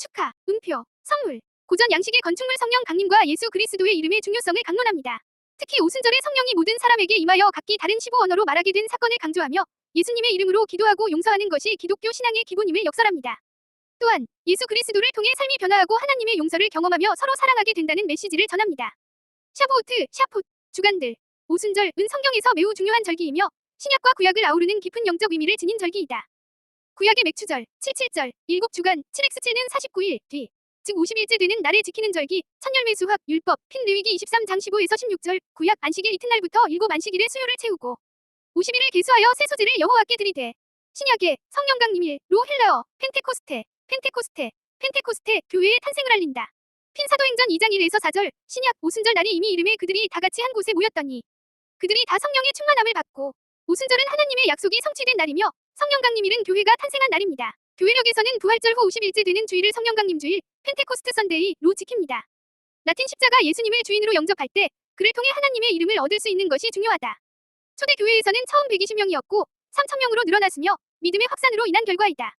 축하, 음표, 선물. 고전 양식의 건축물 성령 강림과 예수 그리스도의 이름의 중요성을 강론합니다. 특히 오순절에 성령이 모든 사람에게 임하여 각기 다른 15언어로 말하게 된 사건을 강조하며 예수님의 이름으로 기도하고 용서하는 것이 기독교 신앙의 기본임을 역설합니다. 또한 예수 그리스도를 통해 삶이 변화하고 하나님의 용서를 경험하며 서로 사랑하게 된다는 메시지를 전합니다. 샤보오트, 샤폿, 주간들. 오순절은 성경에서 매우 중요한 절기이며 신약과 구약을 아우르는 깊은 영적 의미를 지닌 절기이다. 구약의 맥추절, 77절, 7주간, 7x7는 49일, 뒤. 즉 50일째 되는 날에 지키는 절기, 천열매수확, 율법, 핀 레위기 23장 15에서 16절, 구약 안식일 이튿날부터 7안식일의 수요를 채우고 50일을 계수하여 새 소재를 여호와께 드리되 신약의 성령 강림일, 로 헬라어, 펜테코스테, 펜테코스테, 펜테코스테, 교회의 탄생을 알린다. 핀 사도행전 2장 1에서 4절, 신약 오순절 날이 이미 이름에 그들이 다 같이 한 곳에 모였더니 그들이 다 성령의 충만함을 받고 오순절은 하나님의 약속이 성취된 날이며 성령 강림일은 교회가 탄생한 날입니다. 교회력에서는 부활절 후 50일째 되는 주일을 성령 강림 주일, 펜테코스트 선데이로 지킵니다. 라틴 십자가 예수님을 주인으로 영접할 때 그를 통해 하나님의 이름을 얻을 수 있는 것이 중요하다. 초대 교회에서는 처음 120명이었고 3,000명으로 늘어났으며 믿음의 확산으로 인한 결과이다.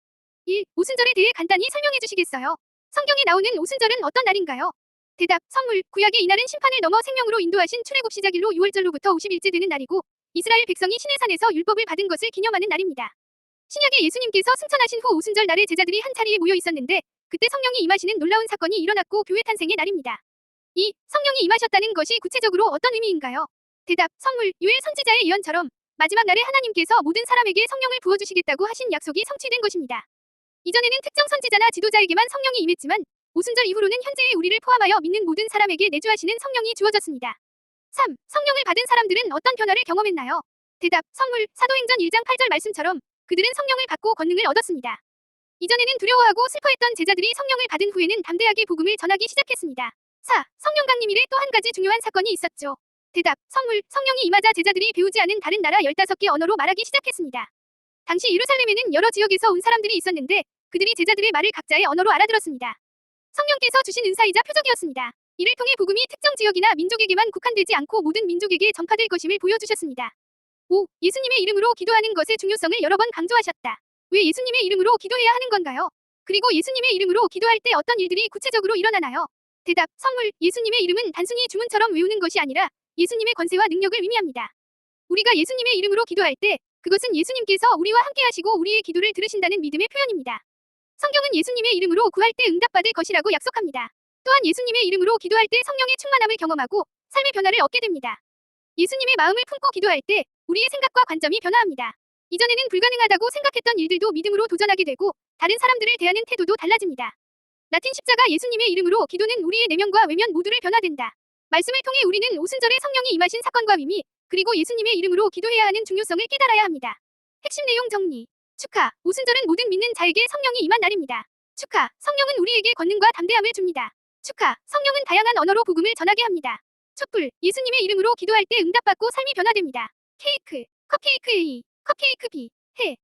1. 오순절에 대해 간단히 설명해 주시겠어요? 성경에 나오는 오순절은 어떤 날인가요? 대답, 선물, 구약의 이날은 심판을 넘어 생명으로 인도하신 출애굽 시작일로 6월절로부터 50일째 되는 날이고 이스라엘 백성이 시내산에서 율법을 받은 것을 기념하는 날입니다. 신약의 예수님께서 승천하신 후 오순절 날에 제자들이 한 자리에 모여 있었는데 그때 성령이 임하시는 놀라운 사건이 일어났고 교회 탄생의 날입니다. 2. 성령이 임하셨다는 것이 구체적으로 어떤 의미인가요? 대답, 선물, 요엘 선지자의 예언처럼 마지막 날에 하나님께서 모든 사람에게 성령을 부어주시겠다고 하신 약속이 성취된 것입니다. 이전에는 특정 선지자나 지도자에게만 성령이 임했지만 오순절 이후로는 현재의 우리를 포함하여 믿는 모든 사람에게 내주하시는 성령이 주어졌습니다. 3. 성령을 받은 사람들은 어떤 변화를 경험했나요? 대답, 선물, 사도행전 1장 8절 말씀처럼 그들은 성령을 받고 권능을 얻었습니다. 이전에는 두려워하고 슬퍼했던 제자들이 성령을 받은 후에는 담대하게 복음을 전하기 시작했습니다. 4. 성령 강림일에 또 한 가지 중요한 사건이 있었죠. 대답, 선물, 성령이 임하자 제자들이 배우지 않은 다른 나라 15개 언어로 말하기 시작했습니다. 당시 예루살렘에는 여러 지역에서 온 사람들이 있었는데 그들이 제자들의 말을 각자의 언어로 알아들었습니다. 성령께서 주신 은사이자 표적이었습니다. 이를 통해 복음이 특정 지역이나 민족에게만 국한되지 않고 모든 민족에게 전파될 것임을 보여주셨습니다. 5. 예수님의 이름으로 기도하는 것의 중요성을 여러 번 강조하셨다. 왜 예수님의 이름으로 기도해야 하는 건가요? 그리고 예수님의 이름으로 기도할 때 어떤 일들이 구체적으로 일어나나요? 대답, 선물, 예수님의 이름은 단순히 주문처럼 외우는 것이 아니라 예수님의 권세와 능력을 의미합니다. 우리가 예수님의 이름으로 기도할 때 그것은 예수님께서 우리와 함께 하시고 우리의 기도를 들으신다는 믿음의 표현입니다. 성경은 예수님의 이름으로 구할 때 응답받을 것이라고 약속합니다. 또한 예수님의 이름으로 기도할 때 성령의 충만함을 경험하고 삶의 변화를 얻게 됩니다. 예수님의 마음을 품고 기도할 때 우리의 생각과 관점이 변화합니다. 이전에는 불가능하다고 생각했던 일들도 믿음으로 도전하게 되고 다른 사람들을 대하는 태도도 달라집니다. 라틴 십자가 예수님의 이름으로 기도는 우리의 내면과 외면 모두를 변화된다. 말씀을 통해 우리는 오순절에 성령이 임하신 사건과 의미, 그리고 예수님의 이름으로 기도해야 하는 중요성을 깨달아야 합니다. 핵심 내용 정리. 축하, 오순절은 모든 믿는 자에게 성령이 임한 날입니다. 축하, 성령은 우리에게 권능과 담대함을 줍니다. 축하, 성령은 다양한 언어로 복음을 전하게 합니다. 촛불, 예수님의 이름으로 기도할 때 응답받고 삶이 변화됩니다. 케이크, 컵케이크 A, 컵케이크 B, 해,